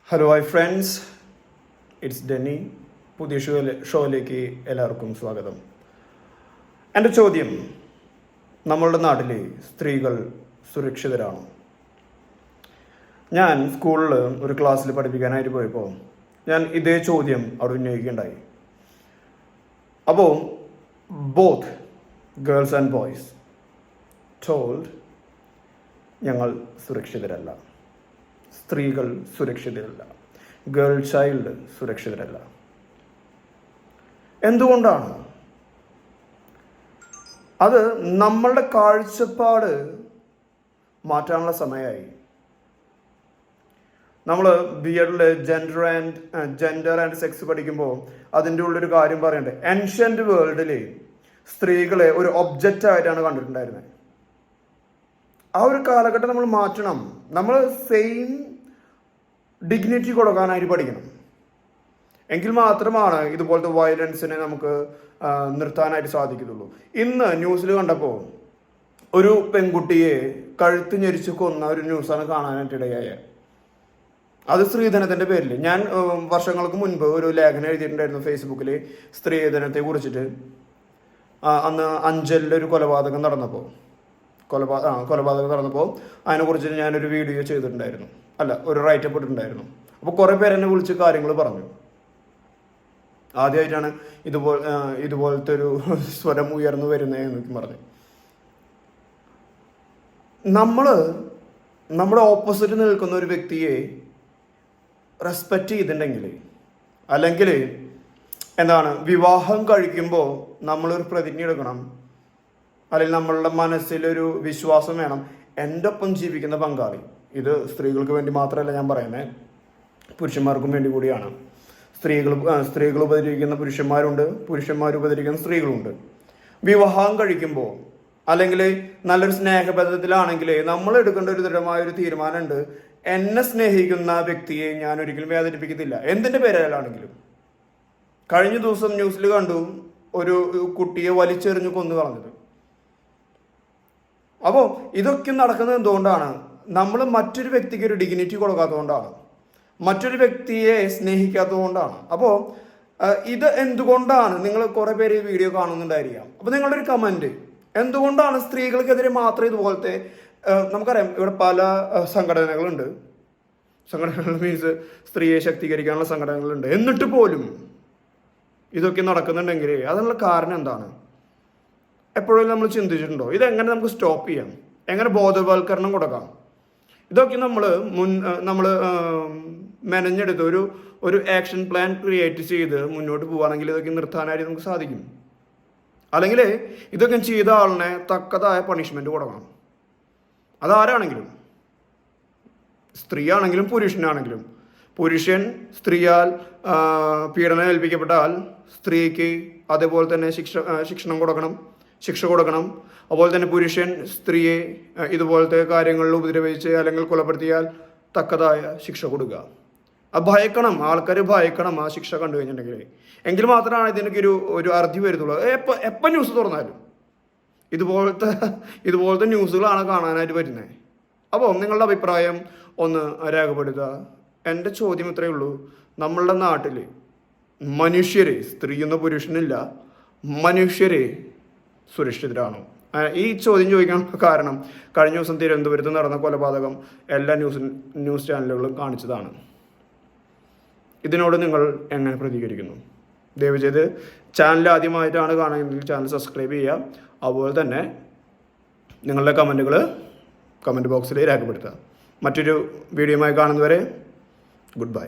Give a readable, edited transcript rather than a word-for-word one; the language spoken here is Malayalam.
Hello hi friends, it's Denny. പുതിയ ഷോയിലേക്ക് എല്ലാവർക്കും സ്വാഗതം. എൻ്റെ ചോദ്യം, നമ്മളുടെ നാട്ടിലെ സ്ത്രീകൾ സുരക്ഷിതരാണോ? ഞാൻ സ്കൂളിൽ ഒരു ക്ലാസ്സിൽ പഠിപ്പിക്കാനായിട്ട് പോയപ്പോൾ ഞാൻ ഇതേ ചോദ്യം അവിടെ ഉന്നയിക്കുകയുണ്ടായി. അപ്പോൾ both girls and boys told ഞങ്ങൾ സുരക്ഷിതരല്ല, സ്ത്രീകൾ സുരക്ഷിതരല്ല, ഗേൾ ചൈൽഡ് സുരക്ഷിതരല്ല. എന്തുകൊണ്ടാണ്? അത് നമ്മളുടെ കാഴ്ചപ്പാട് മാറ്റാനുള്ള സമയമായി. നമ്മൾ ബി.എഡിൽ ജെൻഡർ ആൻഡ് സെക്സ് പഠിക്കുമ്പോൾ അതിൻ്റെ ഉള്ളൊരു കാര്യം പറയണ്ടേ, ഏൻഷ്യൻ്റ് വേൾഡിൽ സ്ത്രീകളെ ഒരു ഒബ്ജക്റ്റ് ആയിട്ടാണ് കണ്ടിട്ടുണ്ടായിരുന്നത്. ആ ഒരു കാലഘട്ടം നമ്മൾ മാറ്റണം. നമ്മൾ സെയിം ഡിഗ്നിറ്റി കൊടുക്കാനായിട്ട് പഠിക്കണം. എങ്കിൽ മാത്രമാണ് ഇതുപോലത്തെ വയലൻസിനെ നമുക്ക് നിർത്താനായിട്ട് സാധിക്കുള്ളൂ. ഇന്ന് ന്യൂസിൽ കണ്ടപ്പോൾ ഒരു പെൺകുട്ടിയെ കഴുത്ത് ഞെരിച്ച് കൊന്ന ഒരു ന്യൂസാണ് കാണാനായിട്ടിടയായ. അത് സ്ത്രീധനത്തിൻ്റെ പേരിൽ. ഞാൻ വർഷങ്ങൾക്ക് മുൻപ് ഒരു ലേഖനം എഴുതിയിട്ടുണ്ടായിരുന്നു ഫേസ്ബുക്കിൽ സ്ത്രീധനത്തെ കുറിച്ചിട്ട്. അന്ന് അഞ്ചലിൽ ഒരു കൊലപാതകം നടന്നപ്പോൾ അതിനെക്കുറിച്ച് ഞാനൊരു വീഡിയോ ചെയ്തിട്ടുണ്ടായിരുന്നു, ഒരു റൈറ്റപ്പ് ഇട്ടിട്ടുണ്ടായിരുന്നു. അപ്പോൾ കുറേ പേരെന്നെ വിളിച്ച് കാര്യങ്ങൾ പറഞ്ഞു. ആദ്യമായിട്ടാണ് ഇതുപോലത്തെ ഒരു സ്വരം ഉയർന്നു വരുന്നതെന്ന് പറഞ്ഞു. നമ്മുടെ ഓപ്പോസിറ്റ് നിൽക്കുന്ന ഒരു വ്യക്തിയെ റെസ്പെക്റ്റ് ചെയ്തിട്ടുണ്ടെങ്കിൽ, അല്ലെങ്കിൽ വിവാഹം കഴിക്കുമ്പോൾ നമ്മളൊരു പ്രതിജ്ഞ എടുക്കണം, അല്ലെങ്കിൽ നമ്മളുടെ മനസ്സിലൊരു വിശ്വാസം വേണം. എൻ്റെ ഒപ്പം ജീവിക്കുന്ന പങ്കാളി, ഇത് സ്ത്രീകൾക്ക് വേണ്ടി മാത്രമല്ല ഞാൻ പറയുന്നത്, പുരുഷന്മാർക്കും വേണ്ടി കൂടിയാണ്. സ്ത്രീകൾ ഉപദ്രവിക്കുന്ന പുരുഷന്മാരുണ്ട്, പുരുഷന്മാർ ഉപദ്രവിക്കുന്ന സ്ത്രീകളുണ്ട്. വിവാഹം കഴിക്കുമ്പോൾ അല്ലെങ്കിൽ നല്ലൊരു സ്നേഹബന്ധത്തിലാണെങ്കിൽ നമ്മൾ എടുക്കേണ്ട ഒരു ദൃഢമായൊരു തീരുമാനമുണ്ട്. എന്നെ സ്നേഹിക്കുന്ന വ്യക്തിയെ ഞാൻ ഒരിക്കലും വേദനിപ്പിക്കത്തില്ല, എന്തിൻ്റെ പേരാണെങ്കിലും. കഴിഞ്ഞ ദിവസം ന്യൂസിൽ കണ്ടു ഒരു കുട്ടിയെ വലിച്ചെറിഞ്ഞ് കൊന്നു കളഞ്ഞത്. അപ്പോൾ ഇതൊക്കെ നടക്കുന്നത് എന്തുകൊണ്ടാണ്? നമ്മൾ മറ്റൊരു വ്യക്തിക്ക് ഒരു ഡിഗ്നിറ്റി കൊടുക്കാത്തതുകൊണ്ടാണ്, മറ്റൊരു വ്യക്തിയെ സ്നേഹിക്കാത്തതുകൊണ്ടാണ്. അപ്പോൾ ഇത് എന്തുകൊണ്ടാണ്? നിങ്ങൾ കുറേ പേര് ഈ വീഡിയോ കാണുന്നുണ്ടായിരിക്കാം. അപ്പോൾ നിങ്ങളുടെ ഒരു കമൻറ്റ്, എന്തുകൊണ്ടാണ് സ്ത്രീകൾക്കെതിരെ മാത്രം ഇതുപോലത്തെ, നമുക്കറിയാം ഇവിടെ പല സംഘടനകളുണ്ട്, സംഘടനകൾ മീൻസ് സ്ത്രീയെ ശക്തീകരിക്കാനുള്ള സംഘടനകളുണ്ട്, എന്നിട്ട് പോലും ഇതൊക്കെ നടക്കുന്നുണ്ടെങ്കിൽ അതിനുള്ള കാരണം എന്താണ്? എപ്പോഴും നമ്മൾ ചിന്തിച്ചിട്ടുണ്ടോ? ഇതെങ്ങനെ നമുക്ക് സ്റ്റോപ്പ് ചെയ്യാം? എങ്ങനെ ബോധവൽക്കരണം കൊടുക്കാം? ഇതൊക്കെ നമ്മൾ മെനഞ്ഞെടുത്ത് ഒരു ആക്ഷൻ പ്ലാൻ ക്രിയേറ്റ് ചെയ്ത് മുന്നോട്ട് പോവുകയാണെങ്കിൽ ഇതൊക്കെ നിർത്താനായിട്ട് നമുക്ക് സാധിക്കും. അല്ലെങ്കിൽ ഇതൊക്കെ ചെയ്ത ആളിനെ തക്കതായ പണിഷ്മെൻറ്റ് കൊടുക്കണം. അതാരാണെങ്കിലും, സ്ത്രീ ആണെങ്കിലും പുരുഷനാണെങ്കിലും. പുരുഷൻ സ്ത്രീയാൽ പീഡനം ഏൽപ്പിക്കപ്പെട്ടാൽ സ്ത്രീക്ക് അതേപോലെ തന്നെ ശിക്ഷ കൊടുക്കണം. അതുപോലെ തന്നെ പുരുഷൻ സ്ത്രീയെ ഇതുപോലത്തെ കാര്യങ്ങളിൽ ഉപദ്രവിച്ച് അല്ലെങ്കിൽ കൊലപ്പെടുത്തിയാൽ തക്കതായ ശിക്ഷ കൊടുക്കുക. ഭയക്കണം, ആൾക്കാർ ഭയക്കണം ആ ശിക്ഷ കണ്ടു കഴിഞ്ഞിട്ടുണ്ടെങ്കിൽ. എങ്കിൽ മാത്രമാണ് ഇതിനൊക്കെ ഒരു അർത്ഥി വരുത്തുള്ളൂ. എപ്പോൾ ന്യൂസ് തുറന്നാലും ഇതുപോലത്തെ ന്യൂസുകളാണ് കാണാനായിട്ട് പറ്റുന്നത്. അപ്പോൾ നിങ്ങളുടെ അഭിപ്രായം ഒന്ന് രേഖപ്പെടുത്തുക. എൻ്റെ ചോദ്യം ഇത്രയേ ഉള്ളൂ, നമ്മളുടെ നാട്ടിൽ മനുഷ്യരെ, സ്ത്രീയെന്ന പുരുഷനില്ല, മനുഷ്യരെ സുരക്ഷിതരാണോ? ഈ ചോദ്യം ചോദിക്കാനുള്ള കാരണം കഴിഞ്ഞ ദിവസം തിരുവനന്തപുരത്ത് നടന്ന കൊലപാതകം എല്ലാ ന്യൂസ് ചാനലുകളും കാണിച്ചതാണ്. ഇതിനോട് നിങ്ങൾ എങ്ങനെ പ്രതികരിക്കുന്നു? ദയവ് ചെയ്ത് ചാനൽ ആദ്യമായിട്ടാണ് കാണുന്നതെങ്കിൽ ചാനൽ സബ്സ്ക്രൈബ് ചെയ്യുക. അതുപോലെ തന്നെ നിങ്ങളുടെ കമൻറ്റുകൾ കമൻറ്റ് ബോക്സിൽ രേഖപ്പെടുത്തുക. മറ്റൊരു വീഡിയോയുമായി കാണുന്നവരെ ഗുഡ് ബൈ.